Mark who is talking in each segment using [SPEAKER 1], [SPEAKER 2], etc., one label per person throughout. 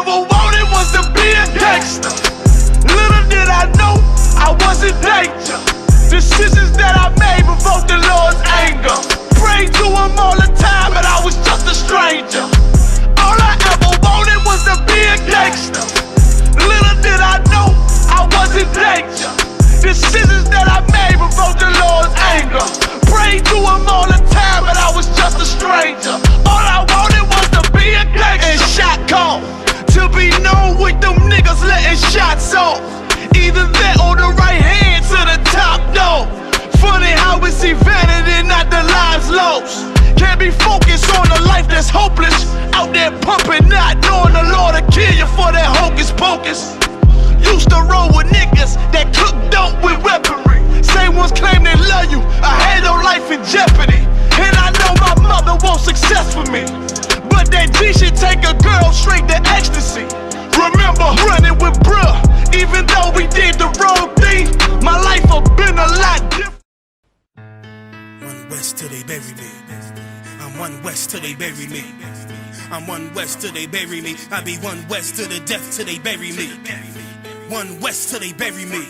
[SPEAKER 1] ever wanted was to be a gangster. Little did I know I was in danger. Decisions that I made provoked the Lord's anger. Prayed to him all the time, but I was just a stranger. All I ever wanted was to be a gangster. Little did I know I was in danger. Decisions that I made provoked the Lord's anger. Prayed to him all the time, but I was just a stranger. All I wanted was to be a gangster. And shot call, to be known with them niggas letting shots off. Either that or the right hand to the top dog. Funny how we see vanity, not the lives lost. Can't be focused on a life that's hopeless. Out there pumping, not knowing the Lord will kill you for that hocus pocus. Used to roll with niggas that cook dope with weaponry. Same ones claim they love you, I had no life in jeopardy. And I know my mother wants success for me, but that G should take a girl straight to ecstasy. Remember running with bruh, even though we did the wrong thing, my life have been a lot different.
[SPEAKER 2] One West till they bury me. I'm one West till they bury me. I'm one West till they bury me. I be one West to the death till they bury me. One West till they bury me.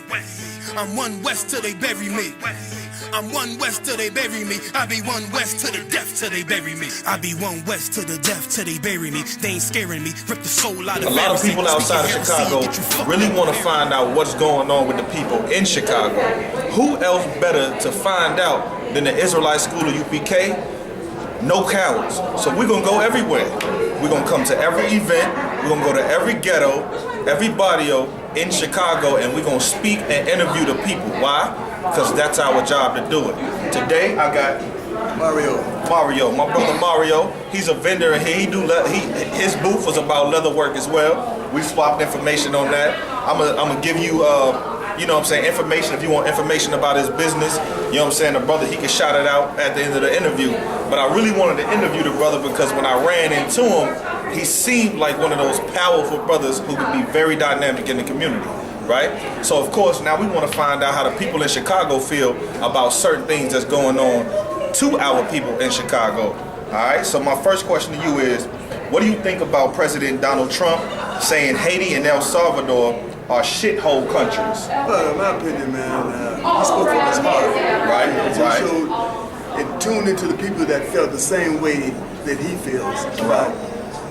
[SPEAKER 2] I'm one West till they bury me. I'm one West till they bury me. I be one West to the death till they bury me. I be one West to the death till they bury me. They ain't scaring me. Rip the soul out of
[SPEAKER 3] a lot of people outside of Chicago really want to find out what's going on with the people in Chicago. Who else better to find out than the Israelite School of UPK? No cowards. So we're going to go everywhere. We're going to come to every event. We're going to go to every ghetto, every barrio in Chicago, and we're going to speak and interview the people. Why? Because that's our job to do it. Today I got Mario, my brother Mario. He's a vendor and his booth was about leather work as well. We swapped information on that. I'm gonna give you you know what I'm saying, information if you want information about his business. You know what I'm saying, the brother, he can shout it out at the end of the interview. But I really wanted to interview the brother because when I ran into him, he seemed like one of those powerful brothers who could be very dynamic in the community. Right? So of course now we want to find out how the people in Chicago feel about certain things that's going on to our people in Chicago. Alright, so my first question to you is, what do you think about President Donald Trump saying Haiti and El Salvador are shithole countries?
[SPEAKER 4] Well, in my opinion, man, he spoke from his heart.
[SPEAKER 3] Right,
[SPEAKER 4] He showed and tuned into the people that felt the same way that he feels about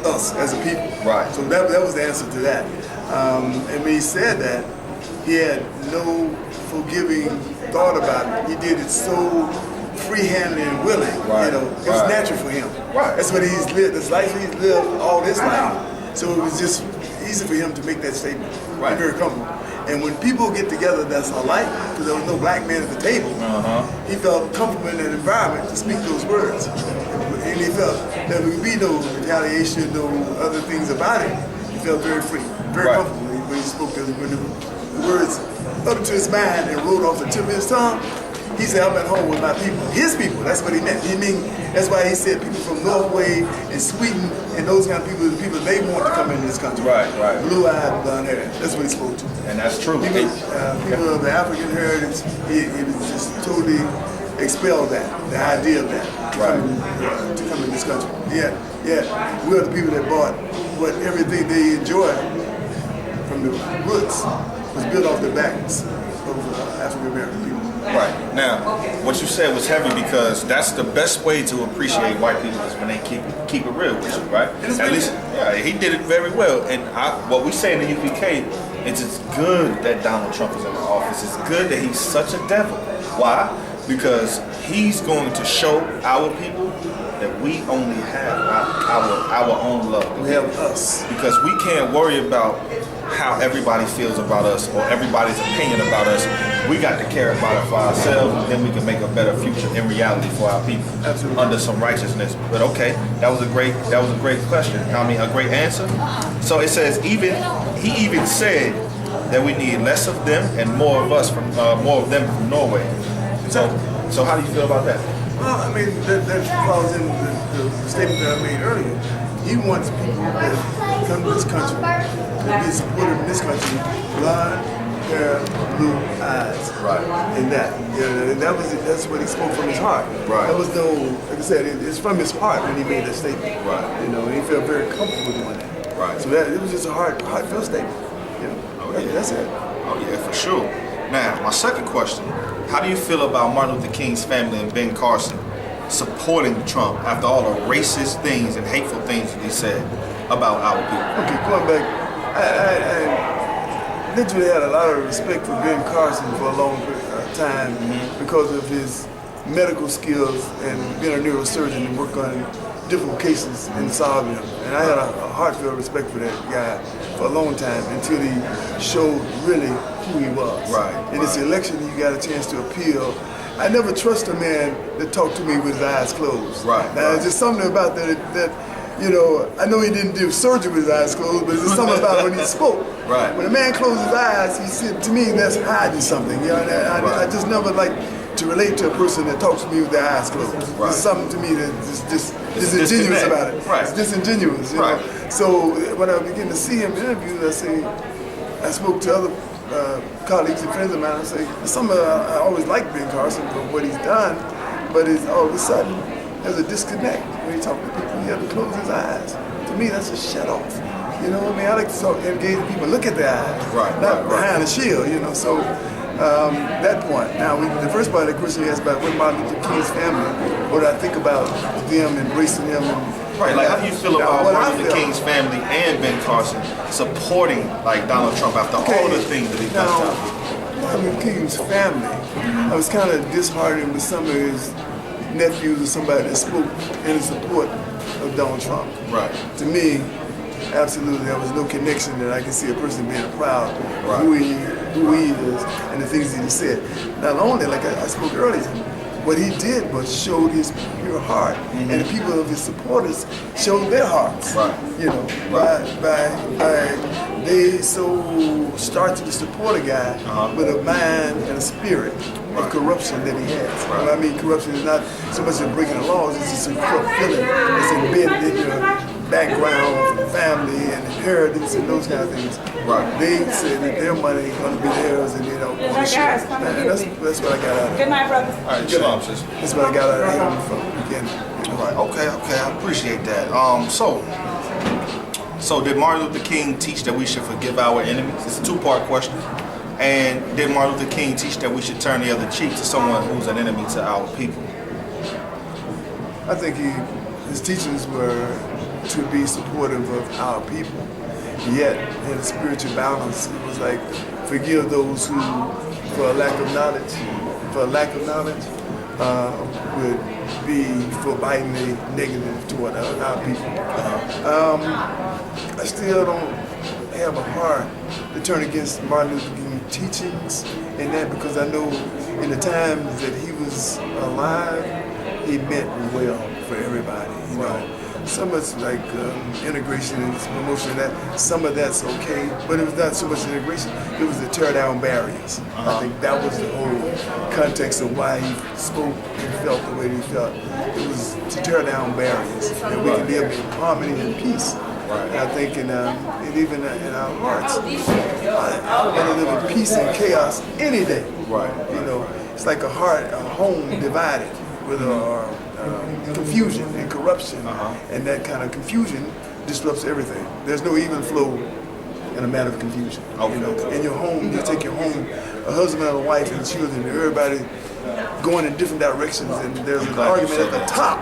[SPEAKER 4] us as a people.
[SPEAKER 3] Right.
[SPEAKER 4] So that was the answer to that. And when he said that, he had no forgiving thought about it. He did it so free-handed and willing.
[SPEAKER 3] Right.
[SPEAKER 4] You know, it was natural for him.
[SPEAKER 3] Right.
[SPEAKER 4] That's what he's lived. This life he's lived all his life. So it was just easy for him to make that statement.
[SPEAKER 3] Right.
[SPEAKER 4] Very comfortable. And when people get together that's alike, because there was no black man at the table, he felt comfortable in that environment to speak those words. And he felt there would be no retaliation, no other things about it. He felt very free, very comfortable when he spoke those when the words up to his mind and rolled off the tip of his tongue. He said, I'm at home with my people. His people, that's what he meant. That's why he said people from Norway and Sweden and those kind of people, the people they want to come into this country.
[SPEAKER 3] Right.
[SPEAKER 4] Blue-eyed, blonde hair. That's what he spoke to.
[SPEAKER 3] And that's true.
[SPEAKER 4] People of the African heritage, he just totally expelled that, the idea of that, to come in this country. Yeah, we're the people that bought what everything they enjoy from the roots was built off the backs of African American people.
[SPEAKER 3] Right. Now, what you said was heavy because that's the best way to appreciate white people is when they keep it real with you, right? At least, he did it very well. And what we say in the UPK is it's good that Donald Trump is in the office. It's good that he's such a devil. Why? Because he's going to show our people that we only have our own love.
[SPEAKER 4] We have us.
[SPEAKER 3] Because we can't worry about how everybody feels about us or everybody's opinion about us. We got to care about it for ourselves, and then we can make a better future in reality for our people.
[SPEAKER 4] Absolutely.
[SPEAKER 3] Under some righteousness. But okay, that was a great question. I mean, a great answer. So it says he even said that we need less of them and more of them from Norway. So how do you feel about that?
[SPEAKER 4] Well, I mean, that falls in the statement that I made earlier. He wants people that come to this country, that be supported in this country, blonde hair, blue eyes.
[SPEAKER 3] Right.
[SPEAKER 4] And that's what he spoke from his heart.
[SPEAKER 3] Right.
[SPEAKER 4] That was like I said, it's from his heart when he made that statement.
[SPEAKER 3] Right.
[SPEAKER 4] You know, and he felt very comfortable doing that.
[SPEAKER 3] Right.
[SPEAKER 4] So that it was just a heartfelt statement. You know,
[SPEAKER 3] Oh, yeah.
[SPEAKER 4] that's it.
[SPEAKER 3] Oh yeah, for sure. Now, my second question: how do you feel about Martin Luther King's family and Ben Carson supporting Trump after all the racist things and hateful things that he said about our people?
[SPEAKER 4] Okay, going back, I literally had a lot of respect for Ben Carson for a long time because of his medical skills and being a neurosurgeon and work on different cases and solving them. And I had a heartfelt respect for that guy for a long time until he showed really who he was.
[SPEAKER 3] Right.
[SPEAKER 4] In this election, he got a chance to appeal. I never trust a man that talked to me with his eyes closed.
[SPEAKER 3] Right.
[SPEAKER 4] Now, there's just something about that, you know, I know he didn't do surgery with his eyes closed, but there's something about when he spoke.
[SPEAKER 3] Right.
[SPEAKER 4] When a man closes his eyes, he said, to me, that's hiding something. You know, and I just never like to relate to a person that talks to me with their eyes closed.
[SPEAKER 3] Right.
[SPEAKER 4] There's something to me that's just disingenuous
[SPEAKER 3] disconnect.
[SPEAKER 4] about it.
[SPEAKER 3] Right.
[SPEAKER 4] It's disingenuous. You
[SPEAKER 3] Right.
[SPEAKER 4] know? So when I begin to see him in interviews, I spoke to other colleagues and friends of mine. I say, I always liked Ben Carson for what he's done, but it's all of a sudden there's a disconnect when he talks to people. He has to close his eyes. To me, that's a shut off. You know what I mean? I like to engage with people, look at their eyes, not behind a shield. You know, so that point. Now, the first part of the question you asked about what Martin Luther King's family, what I think about them embracing him.
[SPEAKER 3] Right, like how do you feel about Martin Luther King's family and Ben Carson supporting like Donald Trump after all the things that he's done?
[SPEAKER 4] Martin Luther King's family, I was kind of disheartened with some of his nephews or somebody that spoke in support of Donald Trump.
[SPEAKER 3] Right.
[SPEAKER 4] To me, absolutely, there was no connection that I can see a person being proud of who he is and the things that he said. Not only, like I spoke earlier, what he did was showed his pure heart, and the people of his supporters showed their hearts.
[SPEAKER 3] Right.
[SPEAKER 4] You know, by they so started to support a guy with a mind and a spirit of corruption that he has.
[SPEAKER 3] Right.
[SPEAKER 4] What I mean, corruption is not so much of breaking the laws; it's just a corrupt feeling that's embedded in your background, family, and inheritance, and those kind of things.
[SPEAKER 3] Right.
[SPEAKER 4] They said that their money is going to be theirs, and they don't want to share. And that's what I got out of it.
[SPEAKER 5] Good night, brother.
[SPEAKER 3] All right, shalom, sis.
[SPEAKER 4] That's what I got out of him from the beginning. You know?
[SPEAKER 3] Right. Okay. I appreciate that. So did Martin Luther King teach that we should forgive our enemies? It's a two-part question. And did Martin Luther King teach that we should turn the other cheek to someone who's an enemy to our people?
[SPEAKER 4] I think his teachings were to be supportive of our people. Yet, in a spiritual balance, it was like, forgive those who, for a lack of knowledge, would be for bitingly negative toward our people. I still don't have a heart to turn against Martin Luther King teachings and that, because I know in the times that he was alive, he meant well for everybody. You know, so much like integration and promotion, that some of that's okay, but it was not so much integration. It was to tear down barriers. I think that was the whole context of why he spoke and felt the way he felt. It was to tear down barriers, and we can live in harmony and peace. And I think and even in our hearts, I want to live in peace and chaos any day.
[SPEAKER 3] Right.
[SPEAKER 4] You know, it's like a home divided with confusion and corruption, and that kind of confusion disrupts everything. There's no even flow in a matter of confusion.
[SPEAKER 3] Okay.
[SPEAKER 4] You know, in your home, you take your home, a husband and a wife and children, everybody going in different directions, and there's an argument at the top.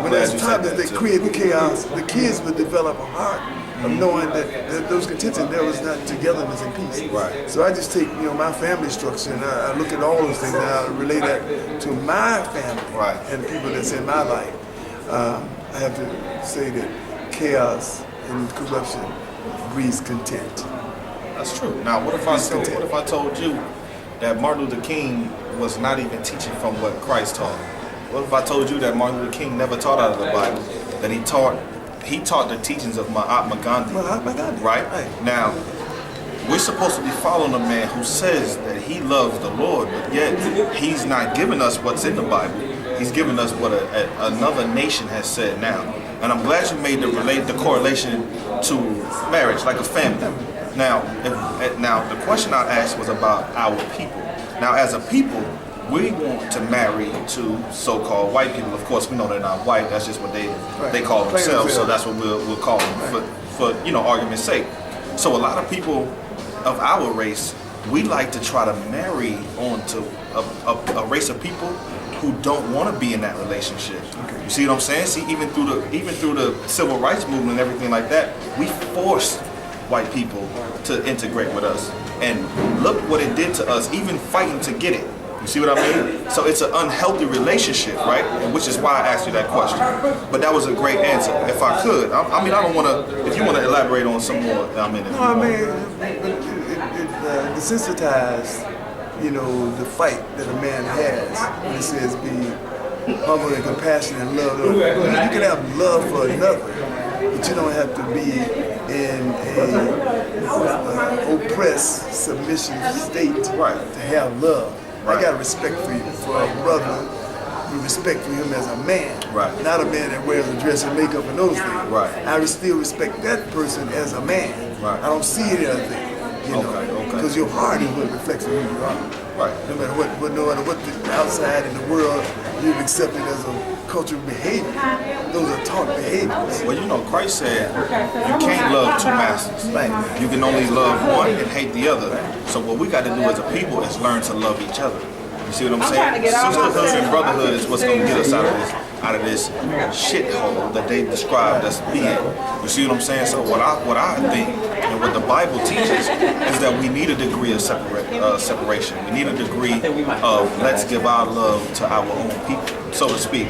[SPEAKER 4] When there's a top that they create the chaos, the kids would develop a heart of knowing that those contention there was not togetherness and peace.
[SPEAKER 3] Right.
[SPEAKER 4] So I just take my family structure and I look at all those things and I relate that to my family and the people that's in my life. I have to say that chaos and corruption breeds content.
[SPEAKER 3] That's true. Now, what if I told you that Martin Luther King was not even teaching from what Christ taught? What if I told you that Martin Luther King never taught out of the Bible, that he taught the teachings of Mahatma Gandhi? Right? Now, we're supposed to be following a man who says that he loves the Lord, but yet he's not giving us what's in the Bible. He's giving us what another nation has said now. And I'm glad you made the correlation to marriage, like a family. Now, the question I asked was about our people. Now, as a people, we want to marry to so-called white people. Of course, we know they're not white. That's just what they call themselves. So that's what we'll call them for for argument's sake. So a lot of people of our race, we like to try to marry onto a race of people who don't want to be in that relationship. You see what I'm saying? See, even through the civil rights movement and everything like that, we forced white people to integrate with us. And look what it did to us, even fighting to get it. You see what I mean? So it's an unhealthy relationship, right? And which is why I asked you that question. But that was a great answer. If I could, I mean, I don't want to. If you want to elaborate on some more, I mean.
[SPEAKER 4] No, I mean, it desensitized, the fight that a man has when it says be humble and compassionate and love. You can have love for another, but you don't have to be in a oppressed, submissive state to have love. I got respect for you, for a brother. We respect for him as a man, not a man that wears a dress and makeup and those things. I still respect that person as a man. I don't see any other thing, because your heart is what reflects who you are. No matter what the outside in the world you've accepted as a cultural behavior, those are taught behaviors.
[SPEAKER 3] Well, Christ said you can't love two masters. You can only love one and hate the other. So what we got to do as a people is learn to love each other. You see what I'm saying? Sisterhood and brotherhood is what's going to get us out of this shithole that they described us being. You see what I'm saying? So what I think and what the Bible teaches is that we need a degree of separation. We need a degree of let's give our love to our own people, so to speak,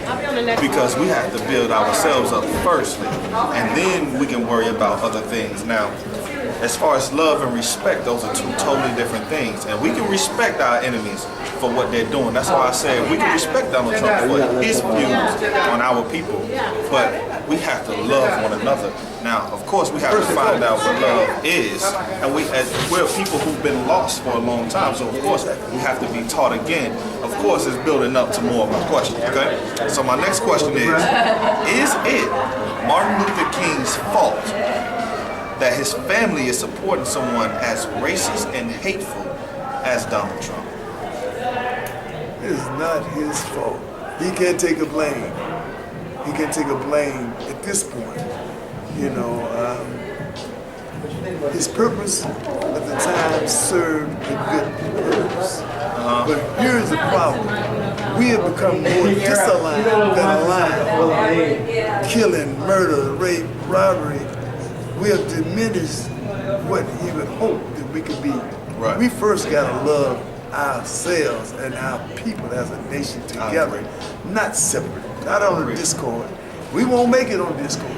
[SPEAKER 3] because we have to build ourselves up firstly, and then we can worry about other things. Now, as far as love and respect, those are two totally different things. And we can respect our enemies for what they're doing. That's why I said we can respect Donald Trump for his views on our people, but we have to love one another. Now, of course, we have to find out what love is, and we're people who've been lost for a long time, so of course we have to be taught again. Of course, it's building up to more of my questions, okay? So my next question is it Martin Luther King's fault that his family is supporting someone as racist and hateful as Donald Trump?
[SPEAKER 4] It is not his fault. He can't take a blame. He can't take a blame at this point. His purpose at the time served a good purpose. But here's the problem. We have become more disaligned than aligned. Killing, murder, rape, robbery. We have diminished what he would hope that we could be. We first got to love ourselves and our people as a nation together, not separate, not on a discord. We won't make it on discord.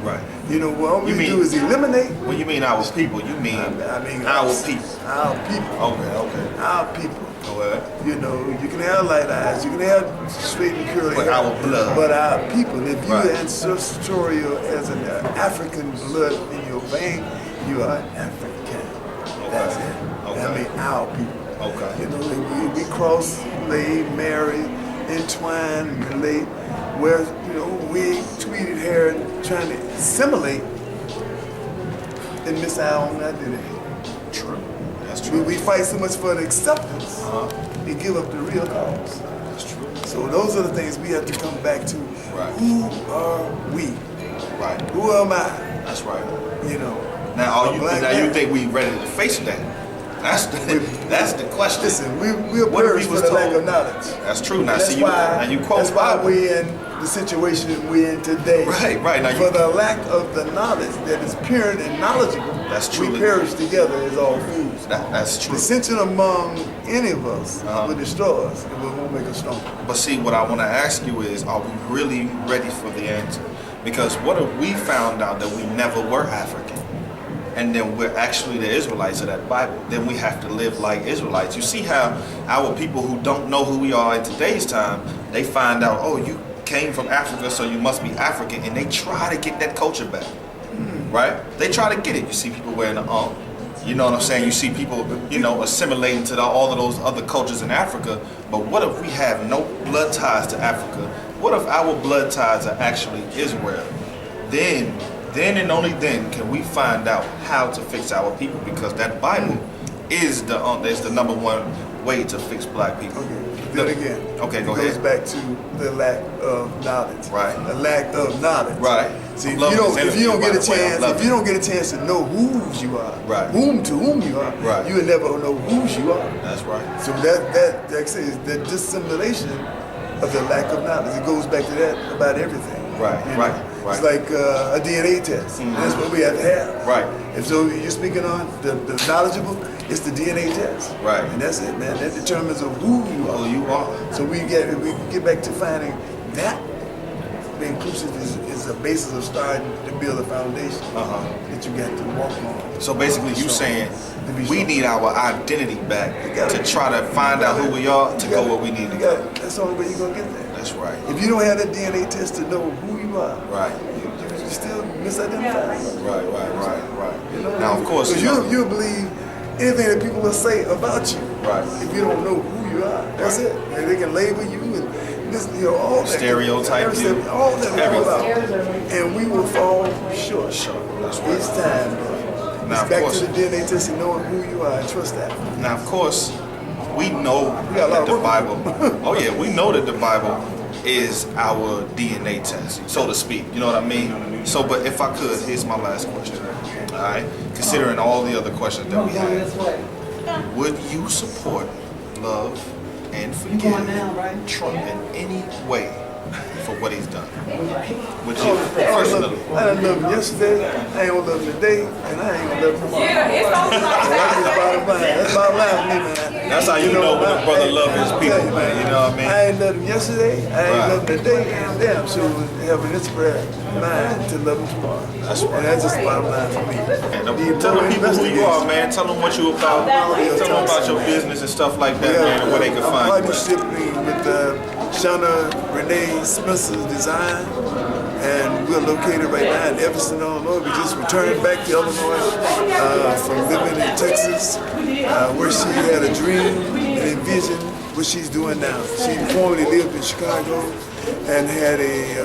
[SPEAKER 4] What we do is eliminate.
[SPEAKER 3] When you mean our people, you mean our people.
[SPEAKER 4] Our people.
[SPEAKER 3] Okay.
[SPEAKER 4] Our people.
[SPEAKER 3] Okay.
[SPEAKER 4] You can have light eyes, you can have straight and curly hair,
[SPEAKER 3] our blood.
[SPEAKER 4] But our people, if you are ancestral as an African blood in your vein, you are an African. That's it. Our people. We cross, lay, marry, entwine, relate, wear, wig, tweeted hair, trying to assimilate and miss our own identity.
[SPEAKER 3] True. That's true.
[SPEAKER 4] We fight so much for the acceptance and give up the real cause.
[SPEAKER 3] That's true.
[SPEAKER 4] So those are the things we have to come back to. Who are we? Who am I?
[SPEAKER 3] That's right.
[SPEAKER 4] Now,
[SPEAKER 3] you think we ready to face that? That's the question.
[SPEAKER 4] Listen, we're perish for the lack of knowledge.
[SPEAKER 3] That's true. Now,
[SPEAKER 4] that's why we're in the situation we're in today.
[SPEAKER 3] Right. Now,
[SPEAKER 4] for the lack of the knowledge that is pure and knowledgeable,
[SPEAKER 3] that's true.
[SPEAKER 4] We perish together as all fools.
[SPEAKER 3] That's true.
[SPEAKER 4] Dissension among any of us will destroy us, and it won't make us stronger.
[SPEAKER 3] But see, what I want to ask you is, are we really ready for the answer? Because what if we found out that we never were African? And then we're actually the Israelites of that Bible. Then we have to live like Israelites. You see how our people who don't know who we are in today's time, they find out, oh, you came from Africa, so you must be African, and they try to get that culture back, right? They try to get it. You see people wearing the you know what I'm saying? You see people, assimilating to all of those other cultures in Africa. But what if we have no blood ties to Africa? What if our blood ties are actually Israel? Then and only then can we find out how to fix our people, because that Bible is the number one way to fix black people.
[SPEAKER 4] then again,
[SPEAKER 3] Okay, go
[SPEAKER 4] it goes
[SPEAKER 3] ahead.
[SPEAKER 4] back to the lack of knowledge.
[SPEAKER 3] Right.
[SPEAKER 4] The lack of knowledge.
[SPEAKER 3] Right.
[SPEAKER 4] See,
[SPEAKER 3] I'm
[SPEAKER 4] if
[SPEAKER 3] loving
[SPEAKER 4] you
[SPEAKER 3] this
[SPEAKER 4] don't
[SPEAKER 3] interview,
[SPEAKER 4] get a
[SPEAKER 3] by the way. I'm
[SPEAKER 4] chance,
[SPEAKER 3] loving
[SPEAKER 4] if you don't get a chance to know whose you are,
[SPEAKER 3] Right.
[SPEAKER 4] whom you are,
[SPEAKER 3] Right.
[SPEAKER 4] you will never know whose you are.
[SPEAKER 3] That's right.
[SPEAKER 4] So that like I say, is the dissimulation of the lack of knowledge. It goes back to that about everything.
[SPEAKER 3] Right,
[SPEAKER 4] You
[SPEAKER 3] right,
[SPEAKER 4] know?
[SPEAKER 3] right.
[SPEAKER 4] It's like a DNA test. That's what we have to have.
[SPEAKER 3] Right.
[SPEAKER 4] And so you're speaking on the knowledgeable, it's the DNA test.
[SPEAKER 3] Right.
[SPEAKER 4] And that's it, man. That determines of who you are.
[SPEAKER 3] Who you are.
[SPEAKER 4] So we get back to finding that the inclusive is a basis of starting to build a foundation that you got to walk on.
[SPEAKER 3] So basically, you saying
[SPEAKER 4] To be
[SPEAKER 3] we
[SPEAKER 4] strong.
[SPEAKER 3] need our identity back
[SPEAKER 4] gotta-
[SPEAKER 3] to try to find out who we are to go where we need to go.
[SPEAKER 4] That's the only way you're going to get there.
[SPEAKER 3] That's right.
[SPEAKER 4] If you don't have that DNA test to know who you are,
[SPEAKER 3] Right.
[SPEAKER 4] you still misidentified.
[SPEAKER 3] Right.
[SPEAKER 4] You know?
[SPEAKER 3] Now, of course,
[SPEAKER 4] Because you'll believe anything that people will say about you.
[SPEAKER 3] Right.
[SPEAKER 4] If you don't know who you are, that's it. And they can label you and this, all that.
[SPEAKER 3] Stereotype you.
[SPEAKER 4] All that.
[SPEAKER 3] Everything.
[SPEAKER 4] And we will fall short.
[SPEAKER 3] That's right.
[SPEAKER 4] Each time.
[SPEAKER 3] Now,
[SPEAKER 4] It's
[SPEAKER 3] of
[SPEAKER 4] back
[SPEAKER 3] course-
[SPEAKER 4] to the DNA test and knowing who you are and trust that.
[SPEAKER 3] Now, of course, we know
[SPEAKER 4] We got a lot
[SPEAKER 3] that the
[SPEAKER 4] of
[SPEAKER 3] Bible.
[SPEAKER 4] work.
[SPEAKER 3] Oh yeah, we know that the Bible is our DNA test, so to speak. You know what I mean? So, but if I could, here's my last question. All right, considering all the other questions that we had, would you support, love, and forgive Trump in any way for what he's done? Would you personally?
[SPEAKER 4] I didn't love him yesterday, I ain't gonna love him today, and I ain't gonna love him tomorrow. That's just bottom line. That's bottom line for me, man.
[SPEAKER 3] That's how you know when a brother love his people, man. You know what I mean?
[SPEAKER 4] I ain't loved him yesterday, I ain't
[SPEAKER 3] Right.
[SPEAKER 4] loved him today, and damn sure have an inspired mind to love him tomorrow.
[SPEAKER 3] That's right.
[SPEAKER 4] And that's just the bottom line for me.
[SPEAKER 3] And tell the people who you are, man. Tell them what you about. Tell them about your business and stuff like that, man, and where they can find you.
[SPEAKER 4] Partnership with Shauna Renee Spencer's design, and we're located right now in Evanston, Illinois. We just returned back to Illinois from living in Texas, where she had a dream and envisioned what she's doing now. She formerly lived in Chicago and had a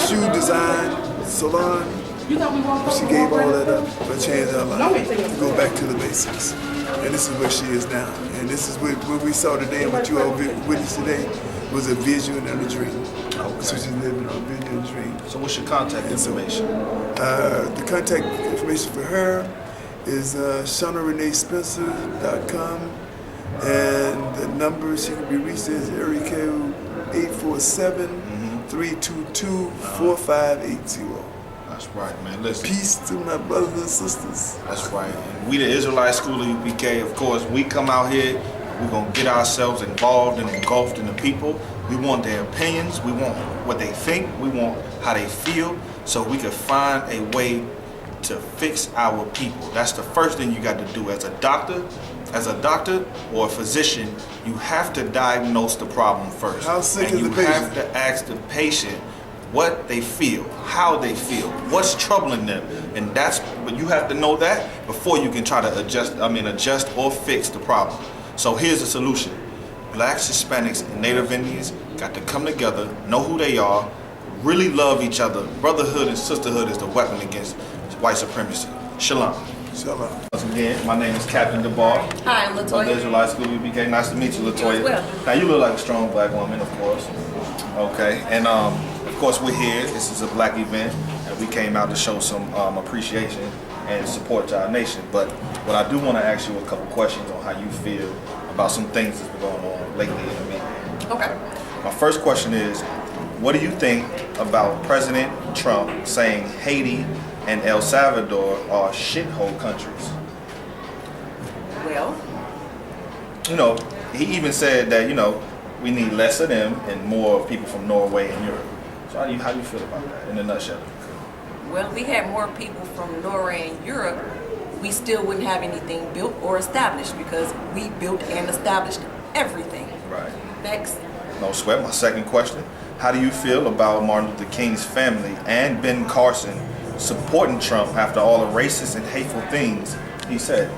[SPEAKER 4] shoe design salon. She gave all that up but changed her life to go back to the basics. And this is where she is now. And this is what we saw today and what you all witnessed today was a vision and a dream. So she's living on a vision and a dream.
[SPEAKER 3] So what's your contact information?
[SPEAKER 4] The contact information for her is ShaunaReneeSpencer.com, and the number she can be reached is area code 847-322-4580.
[SPEAKER 3] That's right, man. Listen.
[SPEAKER 4] Peace to my brothers and sisters.
[SPEAKER 3] That's right. And we the Israelite School of UPK, of course, we come out here, we're going to get ourselves involved and engulfed in the people. We want their opinions, we want what they think, we want how they feel, so we can find a way to fix our people. That's the first thing you got to do as a doctor or a physician. You have to diagnose the problem first.
[SPEAKER 4] How sick
[SPEAKER 3] and
[SPEAKER 4] is the
[SPEAKER 3] you
[SPEAKER 4] patient?
[SPEAKER 3] have to ask the patient what they feel, how they feel, what's troubling them, and but you have to know that before you can try to adjust or fix the problem. So here's the solution. Blacks, Hispanics, and Native Indians got to come together, know who they are, really love each other. Brotherhood and sisterhood is the weapon against white supremacy. Shalom.
[SPEAKER 4] Shalom.
[SPEAKER 3] Once again, my name is Captain DeBar.
[SPEAKER 5] Hi, I'm
[SPEAKER 3] Of the
[SPEAKER 5] Latoya.
[SPEAKER 3] Israelite School UPK. Nice to meet you, Latoya.
[SPEAKER 5] You as well.
[SPEAKER 3] Now you look like a strong black woman, of course. Okay, and of course we're here. This is a black event, and we came out to show some appreciation and support to our nation. But what I do want to ask you a couple questions on how you feel about some things that's been going on lately in the media.
[SPEAKER 5] Okay.
[SPEAKER 3] My first question is, what do you think about President Trump saying Haiti and El Salvador are shithole countries?
[SPEAKER 5] Well,
[SPEAKER 3] You know, he even said that, we need less of them and more people from Norway and Europe. So how do you feel about that in a nutshell?
[SPEAKER 5] well, we had more people from Norway and Europe. We still wouldn't have anything built or established because we built and established everything.
[SPEAKER 3] Right.
[SPEAKER 5] Next.
[SPEAKER 3] No sweat. My second question, how do you feel about Martin Luther King's family and Ben Carson supporting Trump after all the racist and hateful things he said?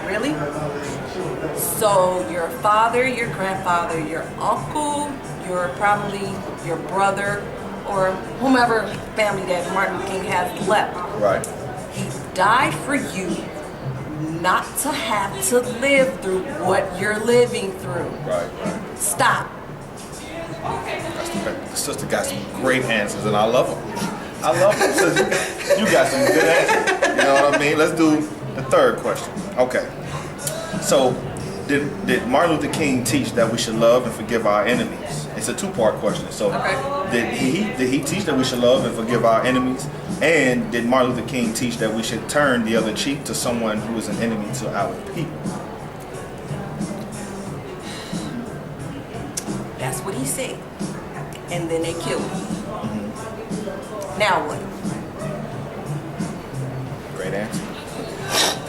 [SPEAKER 5] Really? So your father, your grandfather, your uncle, probably your brother, or whomever family that Martin Luther King has left.
[SPEAKER 3] Right.
[SPEAKER 5] He died for you not to have to live through what you're living through.
[SPEAKER 3] Right.
[SPEAKER 5] Stop.
[SPEAKER 3] The sister got some great answers, and I love them. I love them. Sister, you got some good answers. You know what I mean? Let's do the third question. Okay. So, did Martin Luther King teach that we should love and forgive our enemies? It's a two-part question. So, did he teach that we should love and forgive our enemies? And did Martin Luther King teach that we should turn the other cheek to someone who is an enemy to our people?
[SPEAKER 5] That's what he said. And then they killed him. Now what?
[SPEAKER 3] Great answer.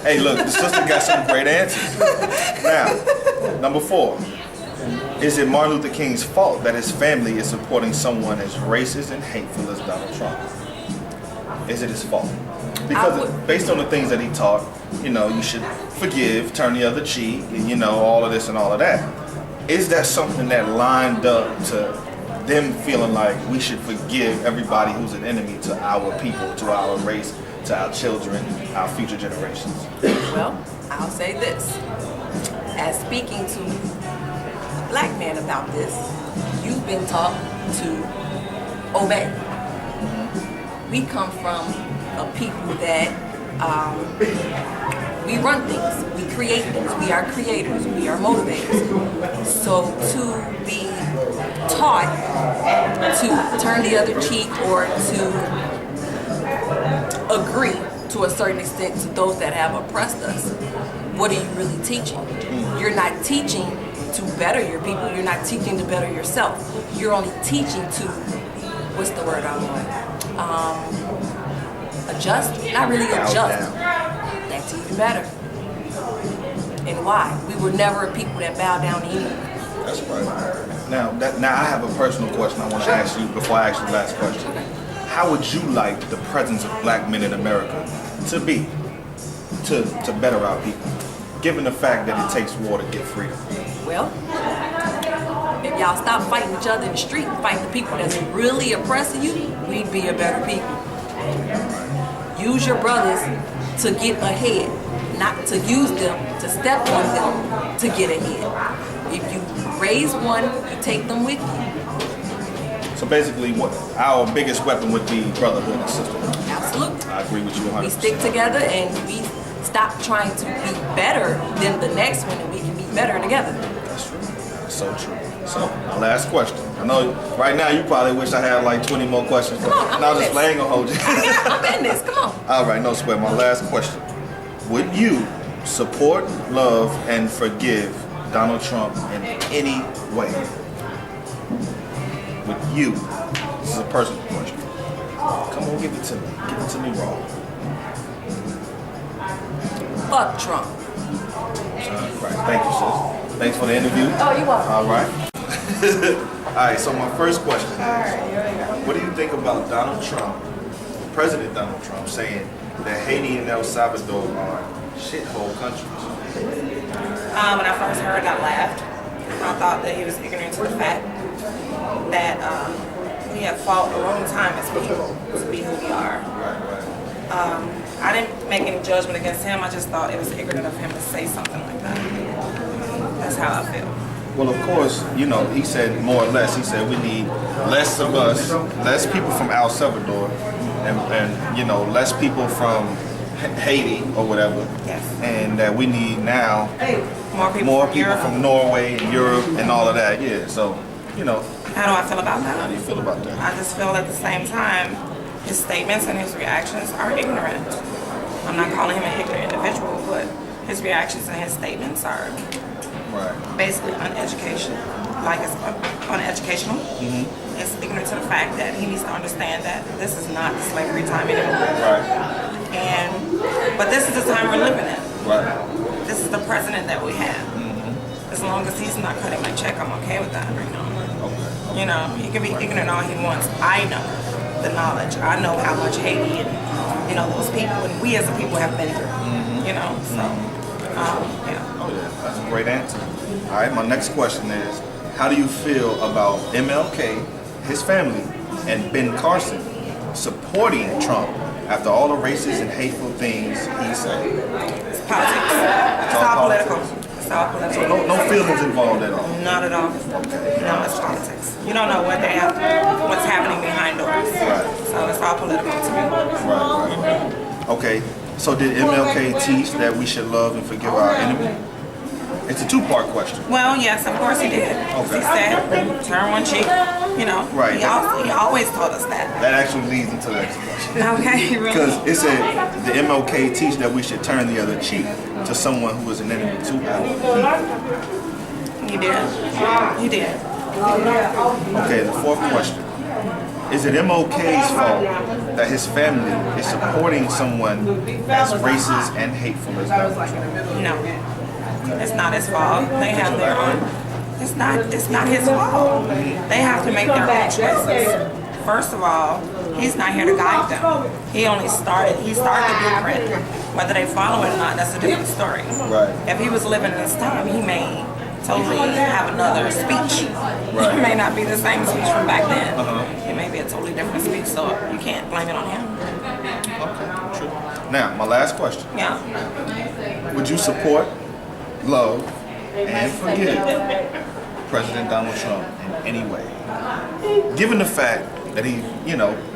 [SPEAKER 3] Hey, look, the sister got some great answers. Now, number 4. Is it Martin Luther King's fault that his family is supporting someone as racist and hateful as Donald Trump? Is it his fault? Because based on the things that he taught, you should forgive, turn the other cheek, and all of this and all of that. Is that something that lined up to them feeling like we should forgive everybody who's an enemy to our people, to our race, to our children, our future generations?
[SPEAKER 5] Well, I'll say this. As speaking to a black man about this, you've been taught to obey. We come from a people that we run things, we create things, we are creators, we are motivators. So to be taught to turn the other cheek or to agree to a certain extent to those that have oppressed us, what are you really teaching? You're not teaching to better your people, you're not teaching to better yourself. You're only teaching to, what's the word I want? Adjust? Not really adjust. That's even better. And why? We were never a people that bow down to anyone.
[SPEAKER 3] That's right. Now I have a personal question I want to ask you before I ask you the last question. How would you like the presence of black men in America to be to better our people, given the fact that it takes war to get freedom?
[SPEAKER 5] Well, if y'all stop fighting each other in the street and fight the people that's really oppressing you, we'd be a better people. Use your brothers to get ahead, not to use them to step on them to get ahead. If you raise one, you take them with you.
[SPEAKER 3] So basically, what our biggest weapon would be brotherhood and sisterhood.
[SPEAKER 5] Absolutely.
[SPEAKER 3] I agree with you 100%.
[SPEAKER 5] We stick together and we stop trying to be better than the next one, and we can be better together.
[SPEAKER 3] That's true. That's so true. So, my last question. I know right now you probably wish I had like 20 more questions.
[SPEAKER 5] Come on,
[SPEAKER 3] no, just ain't gonna hold you.
[SPEAKER 5] I'm in this, come on.
[SPEAKER 3] All right, no sweat. My last question. Would you support, love, and forgive Donald Trump in any way? With you. This is a personal question. Come on, give it to me. Give it to me raw.
[SPEAKER 5] Fuck Trump.
[SPEAKER 3] Right. Thank you, sis. Thanks for the interview.
[SPEAKER 5] Oh, you're welcome.
[SPEAKER 3] All right. All right, so my first question is, what do you think about Donald Trump, President Donald Trump, saying that Haiti and El Salvador are shithole countries?
[SPEAKER 6] When I first heard, I laughed. I thought that he was ignorant to the fact that we have fought a long time as people to be who we are. I didn't make any judgment against him. I just thought it was ignorant of him to say something like that. That's how I feel.
[SPEAKER 3] Well, of course, he said more or less. He said we need less of us, less people from El Salvador, and less people from Haiti or whatever.
[SPEAKER 6] Yes.
[SPEAKER 3] And that we need now
[SPEAKER 6] more people
[SPEAKER 3] from Norway and Europe and all of that. Yeah. So,
[SPEAKER 6] How do I feel about that?
[SPEAKER 3] How do you feel about that?
[SPEAKER 6] I just feel at the same time, his statements and his reactions are ignorant. I'm not calling him an ignorant individual, but his reactions and his statements are basically uneducational. Like it's uneducational. It's ignorant to the fact that he needs to understand that this is not slavery time anymore. But this is the time we're living in. This is the president that we have. As long as he's not cutting my check, I'm okay with that right now. He can be ignorant all he wants. I know the knowledge. I know how much Haiti and those people and we as a people have been through.
[SPEAKER 3] That's a great answer. All right, my next question is, how do you feel about MLK, his family, and Ben Carson supporting Trump after all the racist and hateful things he said?
[SPEAKER 6] It's politics. It's all political. It's all political.
[SPEAKER 3] So no feelings involved at all?
[SPEAKER 6] Not at all. No, it's politics. You don't know what's happening behind doors.
[SPEAKER 3] Right.
[SPEAKER 6] So it's all political to me.
[SPEAKER 3] Right. Okay. So did MLK teach that we should love and forgive our enemy? It's a two-part question.
[SPEAKER 6] Well, yes, of course he did.
[SPEAKER 3] Okay.
[SPEAKER 6] He said, turn one cheek. You know,
[SPEAKER 3] Right.
[SPEAKER 6] He always told us that.
[SPEAKER 3] That actually leads into the next question.
[SPEAKER 6] Okay, really?
[SPEAKER 3] Because it said the MLK teach that we should turn the other cheek to someone who is an enemy to our people.
[SPEAKER 6] He did. He did.
[SPEAKER 3] Okay, the fourth question. Is it MLK's fault that his family is supporting someone as racist and hateful as Donald Trump?
[SPEAKER 6] No. It's not his fault. They have their own. It's not his fault. They have to make their own choices. First of all, he's not here to guide them. He started the blueprint. Whether they follow it or not, that's a different story.
[SPEAKER 3] Right.
[SPEAKER 6] If he was living in this time, he may totally have another speech.
[SPEAKER 3] Right.
[SPEAKER 6] It may not be the same speech from back then. It may be a totally different speech, so you can't blame it on him.
[SPEAKER 3] Okay, true. Now, my last question.
[SPEAKER 6] Yeah.
[SPEAKER 3] Would you support, love, and forgive President Donald Trump in any way? Given the fact that he,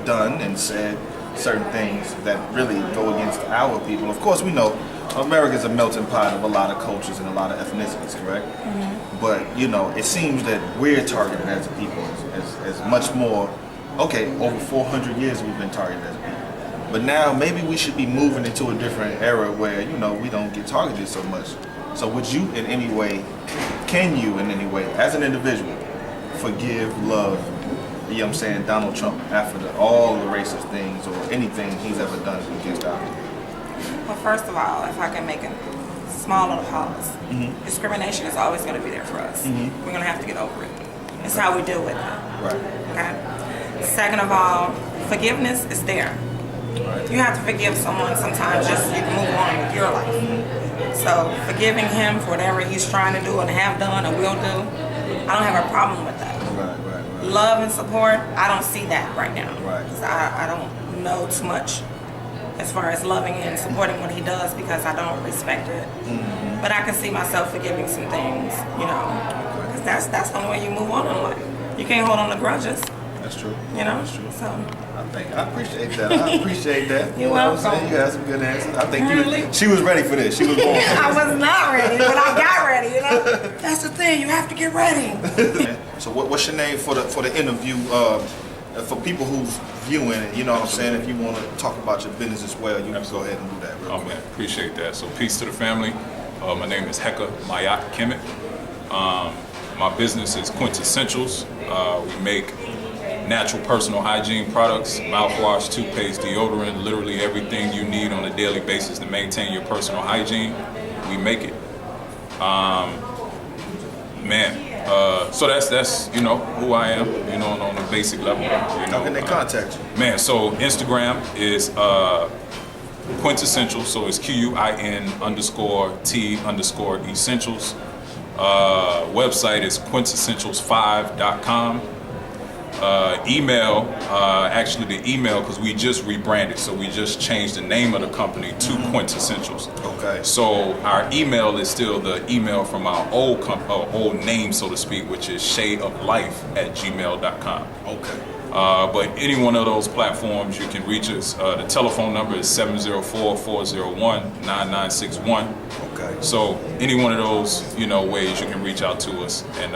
[SPEAKER 3] done and said certain things that really go against our people. Of course, we know America's a melting pot of a lot of cultures and a lot of ethnicities, correct? Mm-hmm. But, it seems that we're targeted as a people as much more. Okay, over 400 years we've been targeted as a people. But now maybe we should be moving into a different era where, we don't get targeted so much. So would you in any way, can you in any way, as an individual, forgive, love, Donald Trump after all the racist things or anything he's ever done against our people?
[SPEAKER 6] Well, first of all, if I can make a small little pause, discrimination is always going to be there for us. We're going to have to get over it. It's how we deal with it.
[SPEAKER 3] Right.
[SPEAKER 6] Okay. Second of all, forgiveness is there.
[SPEAKER 3] Right.
[SPEAKER 6] You have to forgive someone sometimes just so you can move on with your life. So forgiving him for whatever he's trying to do and have done or will do, I don't have a problem with that.
[SPEAKER 3] Right.
[SPEAKER 6] Love and support, I don't see that right now.
[SPEAKER 3] Right.
[SPEAKER 6] Because I don't know too much as far as loving and supporting what he does because I don't respect it. Mm-hmm. But I can see myself forgiving some things, because that's the only way you move on in life. You can't hold on to grudges.
[SPEAKER 3] That's true.
[SPEAKER 6] That's
[SPEAKER 3] true.
[SPEAKER 6] So
[SPEAKER 3] I appreciate that. I appreciate that.
[SPEAKER 6] You're welcome.
[SPEAKER 3] What I'm saying? You had some good answers. I think she was ready for this. She was born.
[SPEAKER 6] I was not ready, but I got ready. That's the thing. You have to get ready.
[SPEAKER 3] So what's your name for the interview? For people who's viewing it, what I'm saying. If you want to talk about your business as well, you can go ahead and do that. Real quick.
[SPEAKER 7] Man, appreciate that. So peace to the family. My name is Heka Mayat Kemet. My business is Quintessentials. We make natural personal hygiene products, mouthwash, toothpaste, deodorant, literally everything you need on a daily basis to maintain your personal hygiene. We make it. So that's who I am, on a basic level.
[SPEAKER 3] How can they contact you?
[SPEAKER 7] Man, so Instagram is Quintessentials, so it's QUIN_T_essentials. Website is quintessentials5.com. Email, actually the email, because we just rebranded, so we just changed the name of the company to Quintessentials.
[SPEAKER 3] Okay.
[SPEAKER 7] So our email is still the email from our old name, so to speak, which is shadeoflife@gmail.com.
[SPEAKER 3] Okay.
[SPEAKER 7] But any one of those platforms, you can reach us. The telephone number is 704-401-9961.
[SPEAKER 3] Okay.
[SPEAKER 7] So any one of those, ways you can reach out to us and,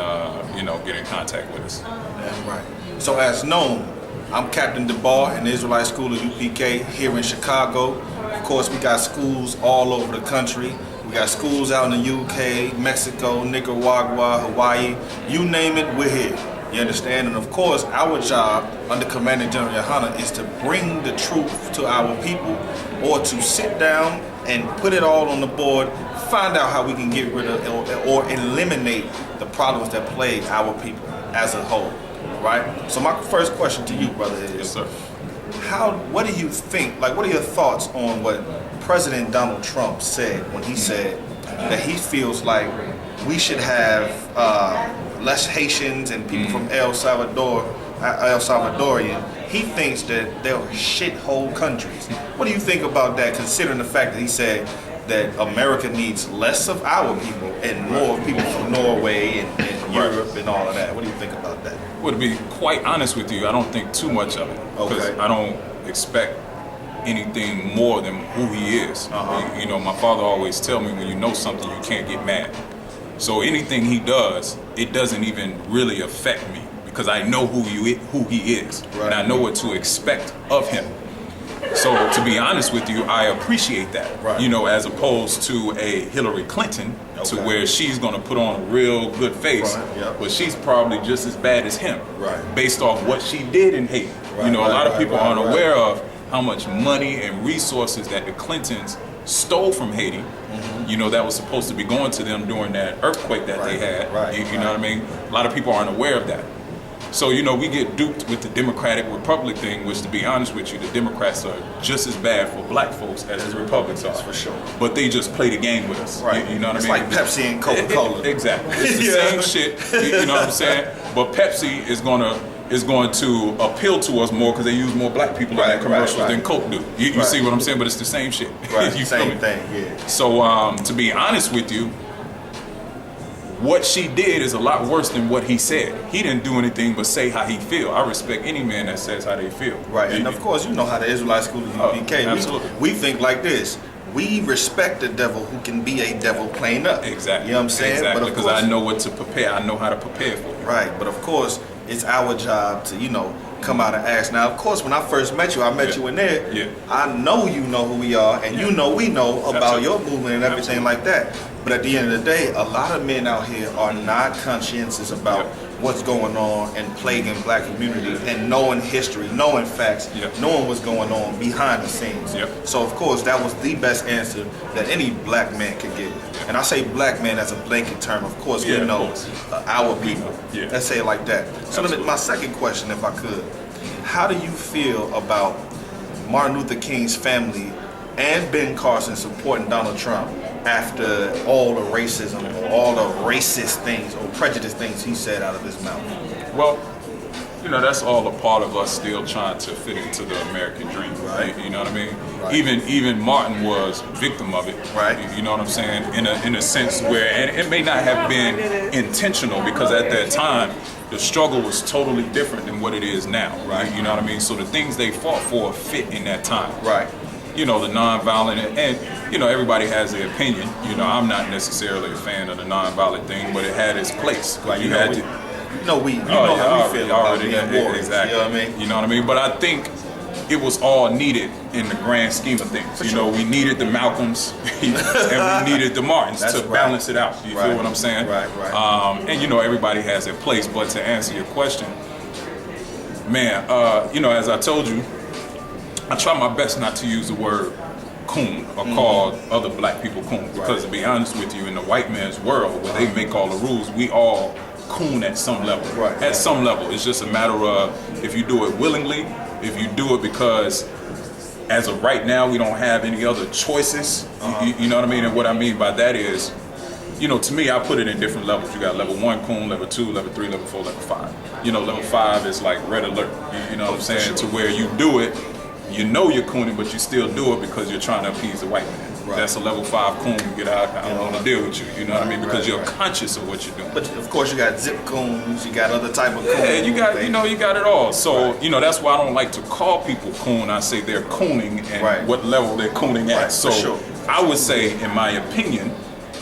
[SPEAKER 7] get in contact with us.
[SPEAKER 3] That's right. So as known, I'm Captain DeBar in the Israelite School of UPK here in Chicago. Of course, we got schools all over the country. We got schools out in the UK, Mexico, Nicaragua, Hawaii. You name it, we're here. You understand? And of course, our job under Commander General Yohana is to bring the truth to our people, or to sit down and put it all on the board, find out how we can get rid of or eliminate the problems that plague our people as a whole, right? So my first question to you, brother, is,
[SPEAKER 7] Yes, sir.
[SPEAKER 3] what do you think, what are your thoughts on what President Donald Trump said when he said that he feels like we should have less Haitians and people from El Salvadorian he thinks that they're shithole countries. What do you think about that, considering the fact that he said that America needs less of our people and more people from Norway and Europe and all of that? What do you think about that?
[SPEAKER 7] Well, to be quite honest with you, I don't think too much of it. Because I don't expect anything more than who he is. You know, my father always tell me, when you know something, you can't get mad. So anything he does, it doesn't even really affect me because I know who he is, and I know what to expect of him. So to be honest with you, I appreciate that, you know, as opposed to a Hillary Clinton, to where she's going to put on a real good face, but she's probably just as bad as him, based off what she did in Haiti. You know, a lot of people aren't aware of how much money and resources that the Clintons stole from Haiti, you know, that was supposed to be going to them during that earthquake that they had. You know what I mean? A lot of people aren't aware of that. So, you know, we get duped with the Democratic Republic thing, which, to be honest with you, the Democrats are just as bad for black folks as the Republicans are. For sure. But they just play the game with us. You know what I mean?
[SPEAKER 3] It's like Pepsi and Coca-Cola.
[SPEAKER 7] Exactly. It's the same shit. You know what I'm saying? But Pepsi is going to appeal to us more because they use more black people in their commercials than Coke do. You see what I'm saying? But it's the same shit. You
[SPEAKER 3] same thing, yeah.
[SPEAKER 7] So, to be honest with you, what she did is a lot worse than what he said. He didn't do anything but say how he feel. I respect any man that says how they feel.
[SPEAKER 3] And of course, you know how the Israelite school of UPK,
[SPEAKER 7] absolutely.
[SPEAKER 3] We think like this. We respect the devil who can be a devil plain up.
[SPEAKER 7] Exactly.
[SPEAKER 3] You know what I'm saying?
[SPEAKER 7] Exactly, because I know what to prepare. I know how to prepare for it.
[SPEAKER 3] Right, but of course, it's our job to, you know, come out and ask. Now, of course, when I first met you, I met you in there. I know you know who we are, and you know we know about your movement and everything like that. But at the end of the day, a lot of men out here are not conscientious about what's going on and plaguing black community and knowing history, knowing facts, knowing what's going on behind the scenes. So, of course, that was the best answer that any black man could give. And I say black man as a blanket term. Of course, we know our people. Let's say it like that. So my second question, if I could, how do you feel about Martin Luther King's family and Ben Carson supporting Donald Trump after all the racism or all the racist things or prejudice things he said out of his mouth?
[SPEAKER 7] Well, you know, that's all a part of us still trying to fit into the American dream, You know what I mean? Even Martin was victim of it, You know what I'm saying? In a sense where, and it may not have been intentional, because at that time the struggle was totally different than what it is now, You know what I mean? So the things they fought for fit in that time, You know, the nonviolent, and you know, everybody has their opinion. You know, I'm not necessarily a fan of the nonviolent thing, but it had its place.
[SPEAKER 3] Like
[SPEAKER 7] you had to.
[SPEAKER 3] You know how we feel about being warriors.
[SPEAKER 7] Exactly.
[SPEAKER 3] You know what I mean?
[SPEAKER 7] You know what I mean? But I think it was all needed in the grand scheme of things. You know, we needed the Malcolms and we needed the Martins to balance it out. You feel what I'm saying? And you know, everybody has their place. But to answer your question, man, you know, as I told you, I try my best not to use the word coon or call other black people coon, because to be honest with you, in the white man's world where they make all the rules, we all coon at some level. At some level, it's just a matter of if you do it willingly, if you do it because as of right now we don't have any other choices. You know what I mean? And what I mean by that is, you know, to me, I put it in different levels. You got level 1 coon, level 2, level 3, level 4, level 5. You know, level 5 is like red alert. You know what I'm saying? To where you do it, you know you're cooning, but you still do it because you're trying to appease the white man. That's a level 5 coon. Get out. I don't want to deal with you. You know what I mean? Because you're conscious of what you're doing.
[SPEAKER 3] But of course, you got zip coons. You got other type of coons.
[SPEAKER 7] Yeah, you got. You know, you got it all. So you know, that's why I don't like to call people coon. I say they're cooning and what level they're cooning at. So I would say, in my opinion,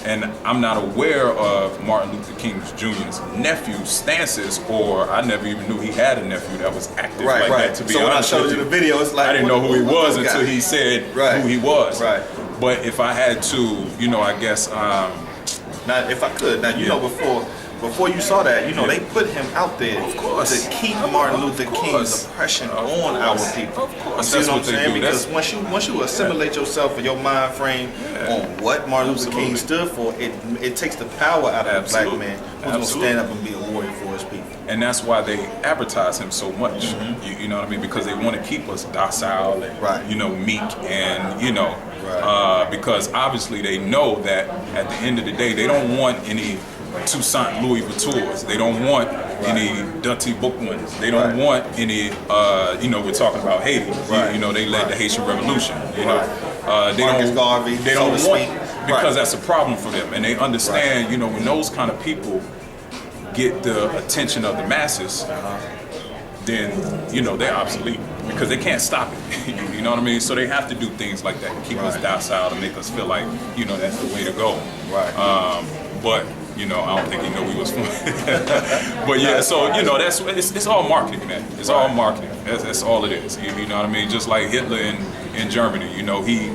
[SPEAKER 7] and I'm not aware of Martin Luther King Jr.'s nephew's stances, or I never even knew he had a nephew that was active like that. To be
[SPEAKER 3] so
[SPEAKER 7] honest
[SPEAKER 3] when I showed
[SPEAKER 7] with
[SPEAKER 3] you the video, it's like
[SPEAKER 7] I didn't know who he was until he said who he was. But if I had to, you know, I guess.
[SPEAKER 3] Now, if I could, now you know before you saw that, you know, they put him out there to keep Martin Luther King's oppression on our people.
[SPEAKER 7] Of course,
[SPEAKER 3] you
[SPEAKER 7] that's
[SPEAKER 3] know
[SPEAKER 7] what
[SPEAKER 3] I'm
[SPEAKER 7] they
[SPEAKER 3] saying?
[SPEAKER 7] do.
[SPEAKER 3] Because once you assimilate yourself and your mind frame on what Martin Luther King stood for, it takes the power out of the black man who's going to stand up and be a warrior for his people.
[SPEAKER 7] And that's why they advertise him so much. You know what I mean? Because they want to keep us docile and you know, meek, and you know, because obviously they know that at the end of the day they don't want any Toussaint Louis Vuittons. They don't want any Dutty book ones. They don't want any, we're talking about Haiti. They led the Haitian Revolution. They
[SPEAKER 3] Marcus Garvey,
[SPEAKER 7] they
[SPEAKER 3] so
[SPEAKER 7] don't
[SPEAKER 3] to
[SPEAKER 7] want,
[SPEAKER 3] speak.
[SPEAKER 7] because that's a problem for them. And they understand, when those kind of people get the attention of the masses, then, they're obsolete because they can't stop it. You know what I mean? So they have to do things like that to keep us docile, to make us feel like, that's the way to go. But I don't think he knew we was fun. But yeah, so that's it's all marketing, man. It's all marketing. That's all it is. You know what I mean? Just like Hitler in Germany. He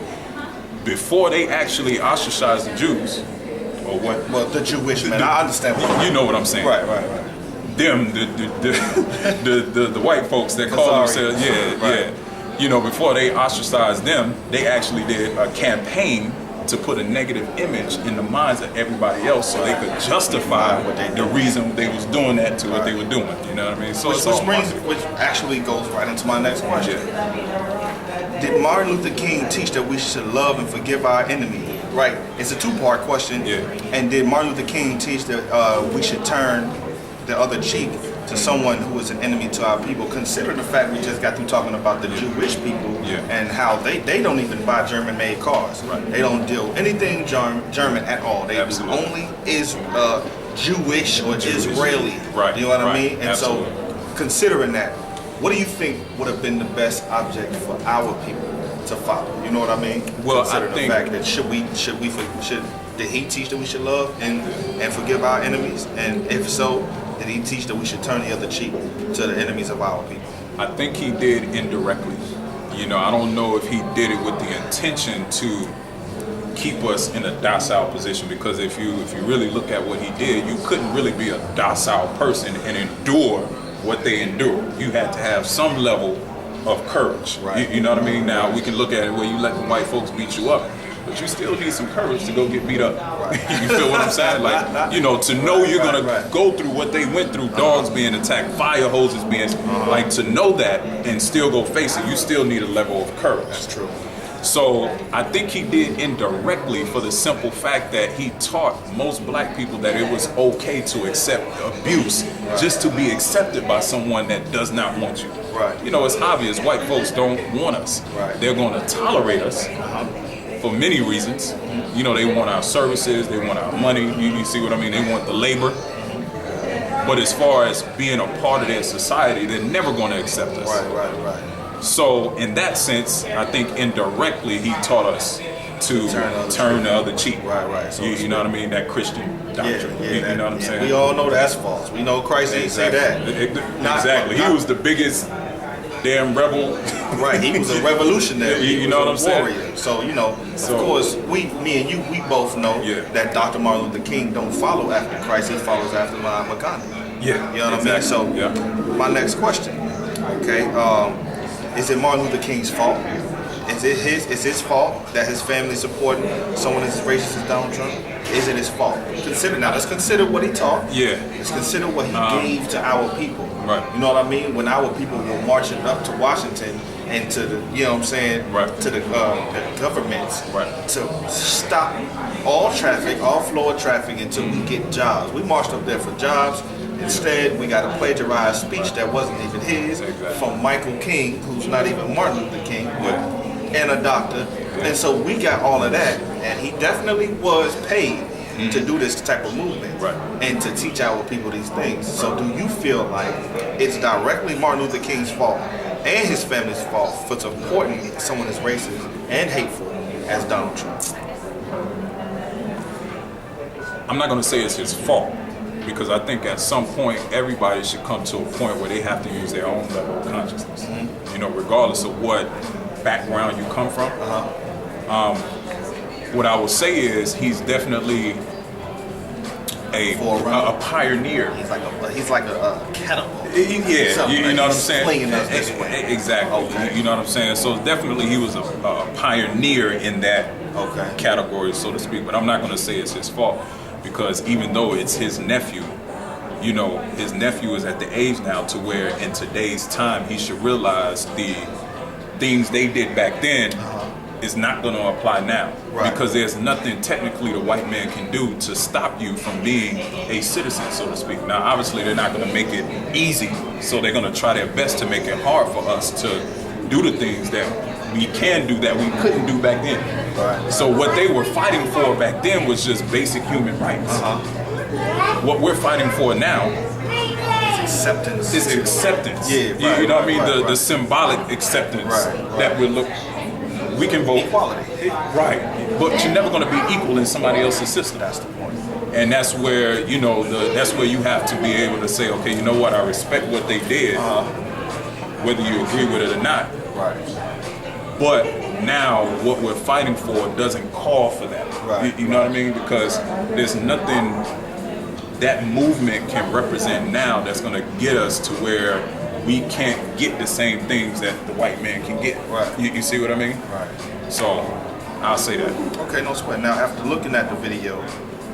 [SPEAKER 7] before they actually ostracized the Jews, or what?
[SPEAKER 3] Well, the Jewish man. I understand.
[SPEAKER 7] You know what I'm saying?
[SPEAKER 3] Right.
[SPEAKER 7] Them, the white folks that call themselves, before they ostracized them, they actually did a campaign to put a negative image in the minds of everybody else, so they could justify the reason they was doing that to what they were doing. You know what I mean? So
[SPEAKER 3] which actually goes right into my next question. Did Martin Luther King teach that we should love and forgive our enemies? Right. It's a two-part question.
[SPEAKER 7] Yeah.
[SPEAKER 3] And did Martin Luther King teach that we should turn the other cheek to someone who is an enemy to our people? Consider the fact we just got through talking about the Jewish people and how they don't even buy German-made cars. They don't deal anything German at all. They only is Jewish or Israeli.
[SPEAKER 7] Right.
[SPEAKER 3] You know what I mean? And
[SPEAKER 7] Absolutely.
[SPEAKER 3] so, considering that, what do you think would have been the best object for our people to follow? You know what I mean?
[SPEAKER 7] Well,
[SPEAKER 3] consider
[SPEAKER 7] I
[SPEAKER 3] the fact that did he teach that we should love and forgive our enemies? And if so, did he teach that we should turn the other cheek to the enemies of our people?
[SPEAKER 7] I think he did indirectly. I don't know if he did it with the intention to keep us in a docile position, because if you really look at what he did, you couldn't really be a docile person and endure what they endured. You had to have some level of courage. You know what I mean? Now we can look at it where you let the white folks beat you up, but you still need some courage to go get beat up. You feel what I'm saying? Like, to know you're gonna go through what they went through, dogs being attacked, fire hoses being, like, to know that and still go face it, you still need a level of courage.
[SPEAKER 3] That's true.
[SPEAKER 7] So I think he did indirectly, for the simple fact that he taught most black people that it was okay to accept abuse, just to be accepted by someone that does not want you. It's obvious white folks don't want us. They're going to tolerate us for many reasons. They want our services, they want our money, you see what I mean? They want the labor. But as far as being a part of their society, they're never going to accept us.
[SPEAKER 3] Right.
[SPEAKER 7] So in that sense, I think indirectly he taught us to turn the other cheek.
[SPEAKER 3] Right. So
[SPEAKER 7] you know what I mean? That Christian doctrine. You know what I'm saying?
[SPEAKER 3] We all know that's false. We know Christ didn't say that.
[SPEAKER 7] Exactly. He was the biggest damn rebel.
[SPEAKER 3] Right. He was a revolutionary.
[SPEAKER 7] You know what I'm saying?
[SPEAKER 3] Warrior. So of course, me and you, we both know that Dr. Martin Luther King don't follow after Christ. He follows after Mahatma Gandhi. Yeah. You know what I mean? So my next question. Okay. Is it Martin Luther King's fault? Is his fault that his family supporting someone as racist as Donald Trump? Is it his fault? Let's consider what he taught.
[SPEAKER 7] Let's
[SPEAKER 3] consider what he gave to our people.
[SPEAKER 7] Right.
[SPEAKER 3] You know what I mean? When our people were marching up to Washington and to the, to the governments to stop all traffic, all flow of traffic until we get jobs. We marched up there for jobs. Instead, we got a plagiarized speech that wasn't even his from Michael King, who's not even Martin Luther King, and a doctor. And so we got all of that, and he definitely was paid to do this type of movement and to teach our people these things. So do you feel like it's directly Martin Luther King's fault and his family's fault for supporting someone as racist and hateful as Donald Trump?
[SPEAKER 7] I'm not going to say it's his fault, because I think at some point everybody should come to a point where they have to use their own level of consciousness. Regardless of what background you come from. What I will say is he's definitely a pioneer.
[SPEAKER 3] He's like a catapult.
[SPEAKER 7] You know what I'm saying?
[SPEAKER 3] Flinging us this way.
[SPEAKER 7] Exactly.
[SPEAKER 3] Okay.
[SPEAKER 7] You know what I'm saying? So definitely he was a pioneer in that category, so to speak. But I'm not going to say it's his fault, because even though it's his nephew, his nephew is at the age now to where in today's time he should realize the things they did back then is not going to apply now.
[SPEAKER 3] Right.
[SPEAKER 7] Because there's nothing technically the white man can do to stop you from being a citizen, so to speak. Now, obviously, they're not going to make it easy, so they're going to try their best to make it hard for us to do the things that we can do that we couldn't do back then.
[SPEAKER 3] Right.
[SPEAKER 7] So what they were fighting for back then was just basic human rights. What we're fighting for now
[SPEAKER 3] Acceptance.
[SPEAKER 7] is acceptance.
[SPEAKER 3] Yeah, right,
[SPEAKER 7] you know what I mean?
[SPEAKER 3] right.
[SPEAKER 7] The symbolic acceptance that we can vote.
[SPEAKER 3] Equality.
[SPEAKER 7] Right. But you're never going to be equal in somebody else's system.
[SPEAKER 3] That's the point.
[SPEAKER 7] And that's where, you know, that's where you have to be able to say, okay, you know what, I respect what they did, whether you agree with it or not.
[SPEAKER 3] Right.
[SPEAKER 7] But now what we're fighting for doesn't call for that.
[SPEAKER 3] Right.
[SPEAKER 7] You know what I mean? Because there's nothing that movement can represent now that's going to get us to where we can't get the same things that the white man can get.
[SPEAKER 3] Right.
[SPEAKER 7] You see what I mean?
[SPEAKER 3] Right.
[SPEAKER 7] So I'll say that.
[SPEAKER 3] Okay, no sweat. Now, after looking at the video,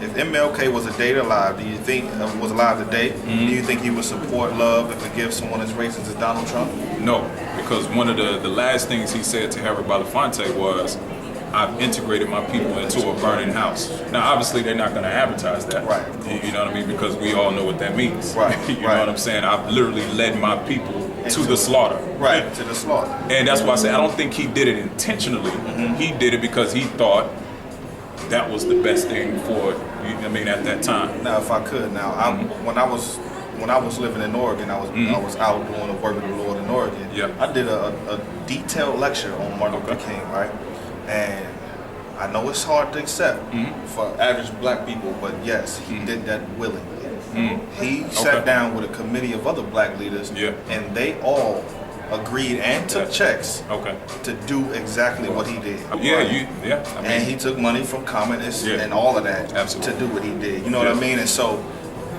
[SPEAKER 3] if MLK was a day alive, do you think was alive today? Do you think he would support, love, and forgive someone as racist as Donald Trump?
[SPEAKER 7] No, because one of the last things he said to Harry Belafonte was, I've integrated my people into a burning house. Now, obviously, they're not going to advertise that.
[SPEAKER 3] Right.
[SPEAKER 7] You know what I mean? Because we all know what that means.
[SPEAKER 3] Right.
[SPEAKER 7] You know what I'm saying? I've literally led my people to the slaughter.
[SPEAKER 3] Right, to the slaughter.
[SPEAKER 7] And that's why I say I don't think he did it intentionally. He did it because he thought that was the best thing for, at that time.
[SPEAKER 3] Now, if I could, when I was living in Oregon, I was out doing the work of the Lord in Oregon.
[SPEAKER 7] Yeah.
[SPEAKER 3] I did a detailed lecture on Martin Luther King, right? And I know it's hard to accept for average black people, but yes, he did that willingly. He sat down with a committee of other black leaders, and they all agreed and took checks to do exactly what he did.
[SPEAKER 7] And
[SPEAKER 3] he took money from communists and all of that to do what he did. You know what I mean? And so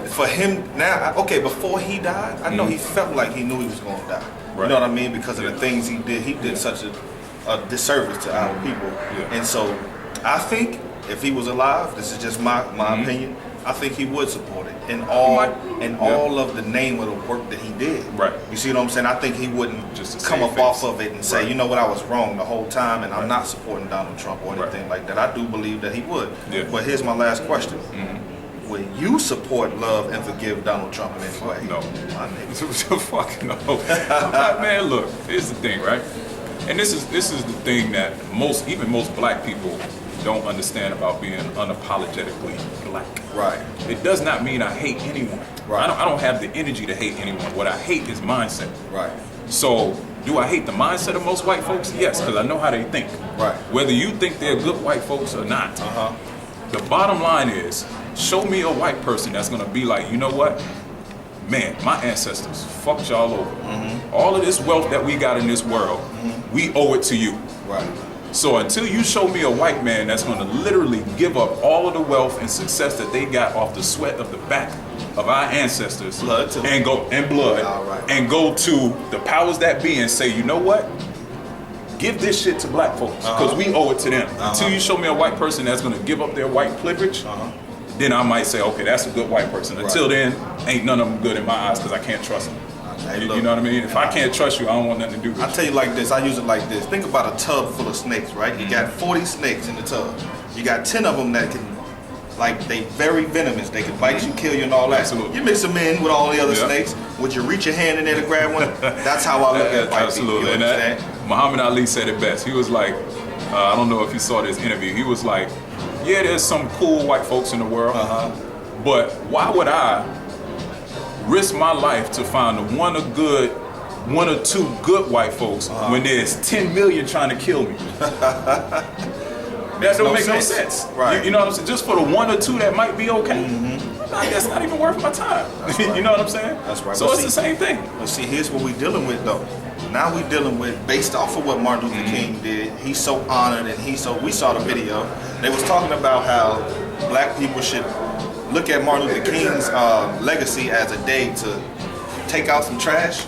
[SPEAKER 3] for him now, before he died, I know he felt like he knew he was going to die.
[SPEAKER 7] Right.
[SPEAKER 3] You know what I mean? Because of the things he did. He did such a disservice to our people. And so I think if he was alive, this is just my opinion, I think he would support it in all of the name of the work that he did.
[SPEAKER 7] Right.
[SPEAKER 3] You see what I'm saying? I think he wouldn't
[SPEAKER 7] just
[SPEAKER 3] come up off of it and say, you know what, I was wrong the whole time and I'm not supporting Donald Trump or anything like that. I do believe that he would. But here's my last question. Would you support, love, and forgive Donald Trump in any way?
[SPEAKER 7] No.
[SPEAKER 3] My nigga.
[SPEAKER 7] Fucking no. Man, look, here's the thing, right? And this is the thing that most black people don't understand about being unapologetically black.
[SPEAKER 3] Right.
[SPEAKER 7] It does not mean I hate anyone.
[SPEAKER 3] Right.
[SPEAKER 7] I don't have the energy to hate anyone. What I hate is mindset.
[SPEAKER 3] Right.
[SPEAKER 7] So, do I hate the mindset of most white folks? Yes, because I know how they think.
[SPEAKER 3] Right.
[SPEAKER 7] Whether you think they're good white folks or not. The bottom line is, show me a white person that's going to be like, you know what? Man, my ancestors fucked y'all over. All of this wealth that we got in this world, we owe it to you.
[SPEAKER 3] Right.
[SPEAKER 7] So until you show me a white man that's going to literally give up all of the wealth and success that they got off the sweat of the back of our ancestors,
[SPEAKER 3] Blood too.
[SPEAKER 7] and go to the powers that be and say, you know what? Give this shit to black folks because we owe it to them. Until you show me a white person that's going to give up their white privilege, then I might say, okay, that's a good white person. Until then, ain't none of them good in my eyes because I can't trust them.
[SPEAKER 3] Hey,
[SPEAKER 7] You
[SPEAKER 3] look,
[SPEAKER 7] know what I mean? If I can't trust you, I don't want nothing to do with
[SPEAKER 3] I
[SPEAKER 7] you.
[SPEAKER 3] tell you like this, I use it like this. Think about a tub full of snakes, right? You got 40 snakes in the tub. You got 10 of them that can, they very venomous. They can bite you, kill you, and all that.
[SPEAKER 7] Absolutely.
[SPEAKER 3] You mix them in with all the other snakes. Would you reach your hand in there to grab one? That's how I look at white people. You understand?
[SPEAKER 7] Muhammad Ali said it best. He was like, I don't know if you saw this interview. He was like, yeah, there's some cool white folks in the world, but why would I risk my life to find one or two good white folks when there's 10 million trying to kill me? That don't make no sense.
[SPEAKER 3] Right.
[SPEAKER 7] You know what I'm saying? Just for the one or two that might be okay, that's not even worth my time.
[SPEAKER 3] Right.
[SPEAKER 7] You know what I'm saying?
[SPEAKER 3] That's right.
[SPEAKER 7] So
[SPEAKER 3] But
[SPEAKER 7] it's the same thing.
[SPEAKER 3] But see, here's what we're dealing with, though. Now we're dealing with, based off of what Martin Luther King did, he's so honored, and we saw the video. They was talking about how black people should look at Martin Luther King's legacy as a day to take out some trash.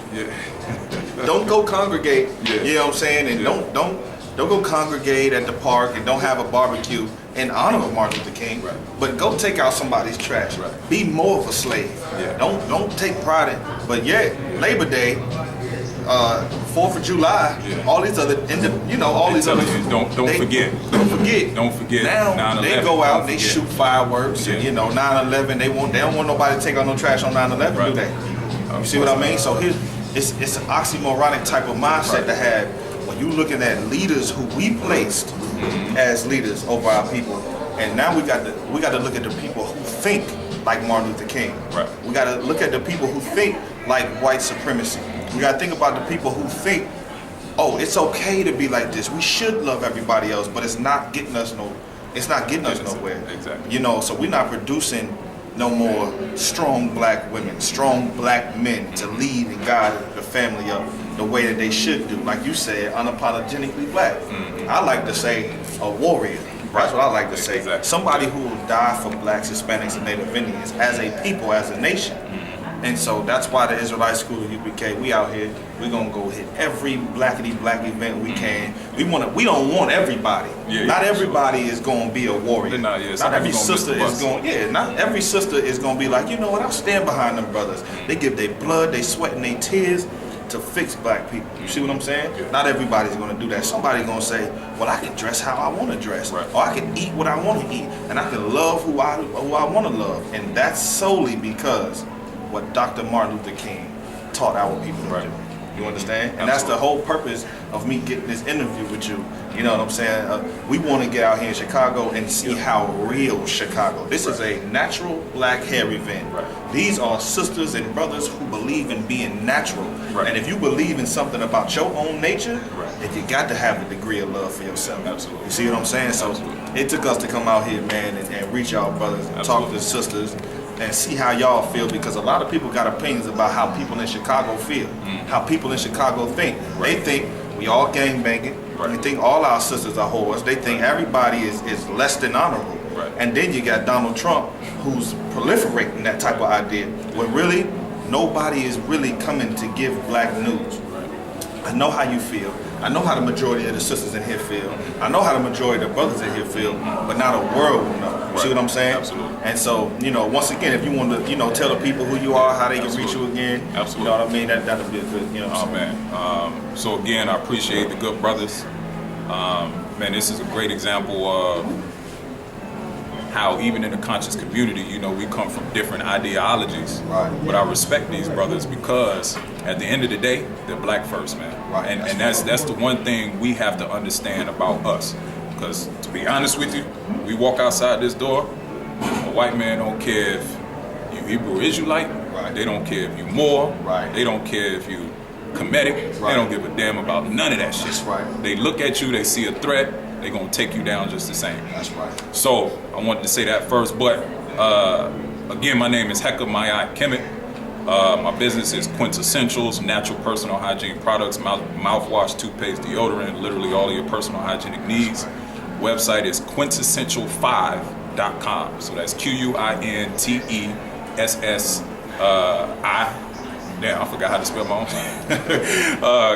[SPEAKER 3] Don't go congregate. You know what I'm saying? And don't go congregate at the park and don't have a barbecue in honor of Martin Luther King. But go take out somebody's trash. Be more of a slave. Don't take pride in. But Labor Day, 4th of July, all these other, all these other.
[SPEAKER 7] Don't forget.
[SPEAKER 3] Don't forget.
[SPEAKER 7] Don't forget.
[SPEAKER 3] Now they go out, they shoot fireworks, and 9/11. They don't want nobody to take out no trash on 9/11, do they? You see what I mean? So it's an oxymoronic type of mindset to have when you looking at leaders who we placed as leaders over our people, and now we got to look at the people who think like Martin Luther King.
[SPEAKER 7] Right.
[SPEAKER 3] We got to look at the people who think like white supremacy. We got to think about the people who think, oh, it's okay to be like this. We should love everybody else, but it's not getting us nowhere.
[SPEAKER 7] Exactly.
[SPEAKER 3] So we're not producing no more strong black women, strong black men to lead and guide the family up the way that they should do. Like you said, unapologetically black. I like to say a warrior. That's what I like to say.
[SPEAKER 7] Exactly.
[SPEAKER 3] Somebody who will die for blacks, Hispanics, and Native Indians as a people, as a nation. And so that's why the Israelite School of UPK, we out here, we're gonna go hit every blackity black event we can. We don't want everybody. Not everybody is gonna be a warrior. Not every sister is not every sister is gonna be like, you know what, I'll stand behind them brothers. They give their blood, they sweat and their tears to fix black people. You see what I'm saying? Not everybody's gonna do that. Somebody's gonna say, well, I can dress how I wanna dress. Or I can eat what I wanna eat. And I can love who I wanna love. And that's solely because what Dr. Martin Luther King taught our people to do. You understand? And that's the whole purpose of me getting this interview with you. You know what I'm saying? We want to get out here in Chicago and see how real Chicago. This is a natural black hair event. These are sisters and brothers who believe in being natural. And if you believe in something about your own nature, then you got to have a degree of love for yourself.
[SPEAKER 7] Absolutely.
[SPEAKER 3] You see what I'm saying? So it took us to come out here, man, and reach our brothers and talk to the sisters and see how y'all feel, because a lot of people got opinions about how people in Chicago feel, how people in Chicago think. They think we all gangbanging. They think all our sisters are whores. They think everybody is less than honorable. And then you got Donald Trump, who's proliferating that type of idea, when really nobody is really coming to give black news. I know how you feel. I know how the majority of the sisters in here feel. I know how the majority of the brothers in here feel, but not a world will know. You see what I'm saying?
[SPEAKER 7] Absolutely.
[SPEAKER 3] And so, once again, if you want to, tell the people who you are, how they can reach you again.
[SPEAKER 7] Absolutely.
[SPEAKER 3] You know what I mean? That'll be a good,
[SPEAKER 7] Oh, man. So again, I appreciate the good brothers. Man, this is a great example of how even in the conscious community, we come from different ideologies. But I respect these brothers because at the end of the day, they're black first, man. And that's the one thing we have to understand about us. Because to be honest with you, we walk outside this door, a white man don't care if you Hebrew Israelite, they don't care if you Moor, they don't care if you Kemetic, they don't give a damn about none of that shit. They look at you, they see a threat, they're gonna take you down just the same. So I wanted to say that first, but again, my name is Heka Mayat Kemet. My business is Quintessentials, natural personal hygiene products, mouthwash, toothpaste, deodorant, literally all of your personal hygienic needs. Website is quintessential5.com. So that's QUINTESSI. Damn, I forgot how to spell my own.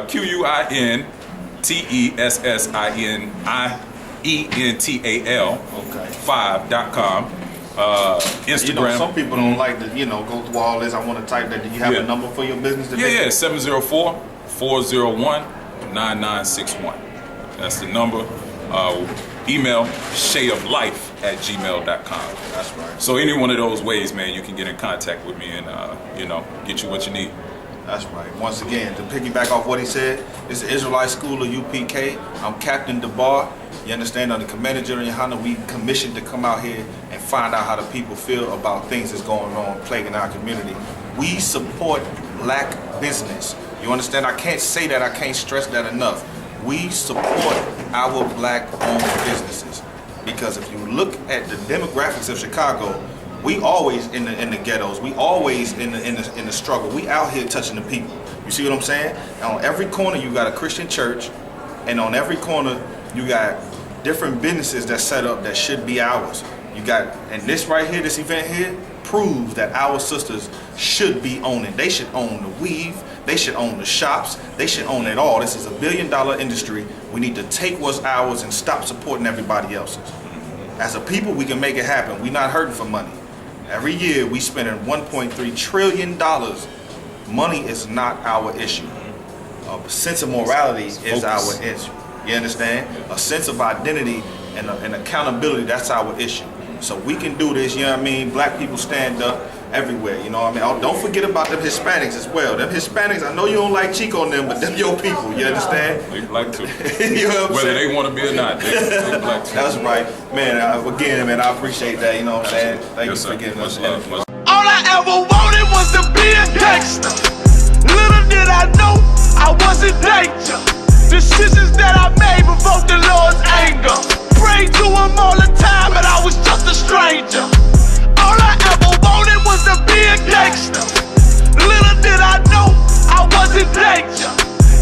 [SPEAKER 7] QUINTESSINIENTAL 5.com. Instagram.
[SPEAKER 3] Some people don't like to, go through all this. I want to type that. Do you have a number for your business today?
[SPEAKER 7] 704-401-9961. That's the number. Email shayoflife@gmail.com.
[SPEAKER 3] That's right.
[SPEAKER 7] So any one of those ways, man, you can get in contact with me and, get you what you need.
[SPEAKER 3] That's right. Once again, to piggyback off what he said, this is the Israelite School of UPK. I'm Captain DeBar. You understand, under Commander General Yohana, we commissioned to come out here and find out how the people feel about things that's going on, plaguing our community. We support black business. You understand? I can't say that, I can't stress that enough. We support our black-owned businesses. Because if you look at the demographics of Chicago, we always in the ghettos. We always in the struggle. We out here touching the people. You see what I'm saying? And on every corner you got a Christian church, and on every corner you got different businesses that set up that should be ours. You got, and this right here, this event here, proves that our sisters should be owning. They should own the weave. They should own the shops. They should own it all. This is a $1 billion industry. We need to take what's ours and stop supporting everybody else's. As a people, we can make it happen. We're not hurting for money. Every year, we spending $1.3 trillion. Money is not our issue. A sense of morality is our
[SPEAKER 7] Focus.
[SPEAKER 3] issue. You understand? A sense of identity and accountability, that's our issue. So we can do this, you know what I mean? Black people stand up everywhere, you know what I mean? Oh, don't forget about them Hispanics as well. Them Hispanics, I know you don't like Chico on them, but them your people, you understand?
[SPEAKER 7] They black too.
[SPEAKER 3] You know what I'm
[SPEAKER 7] Whether
[SPEAKER 3] saying?
[SPEAKER 7] they want to be or not, they black too.
[SPEAKER 3] That's right. Man, again, man, I appreciate that, you know what I'm saying? Thank
[SPEAKER 7] Yes,
[SPEAKER 3] you for
[SPEAKER 7] sir.
[SPEAKER 3] giving us
[SPEAKER 7] Much love.
[SPEAKER 3] that.
[SPEAKER 1] All I ever wanted was to be a gangster. Little did I know I was in danger. Decisions that I made provoked the Lord's anger. Prayed to him all the time, but I was just a stranger. All I ever wanted was to be a gangster. Little did I know I was in danger.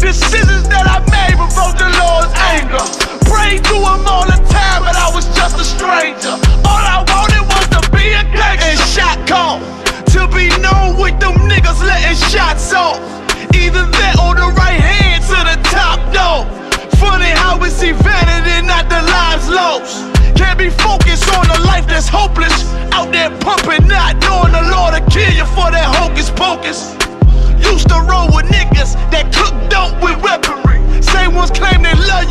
[SPEAKER 1] Decisions that I made provoked the Lord's anger. Prayed to him all the time, but I was just a stranger. All I wanted was to be a gangster. And shot call to be known with them niggas letting shots off. Either that or the right hand to the top, no. Funny how we see vanity, not the lives lost. Can't be focused on a life that's hopeless. Out there pumping, not knowing the Lord will kill you for that hocus pocus. Used to roll with niggas that cook dope with weaponry. Same ones claim they love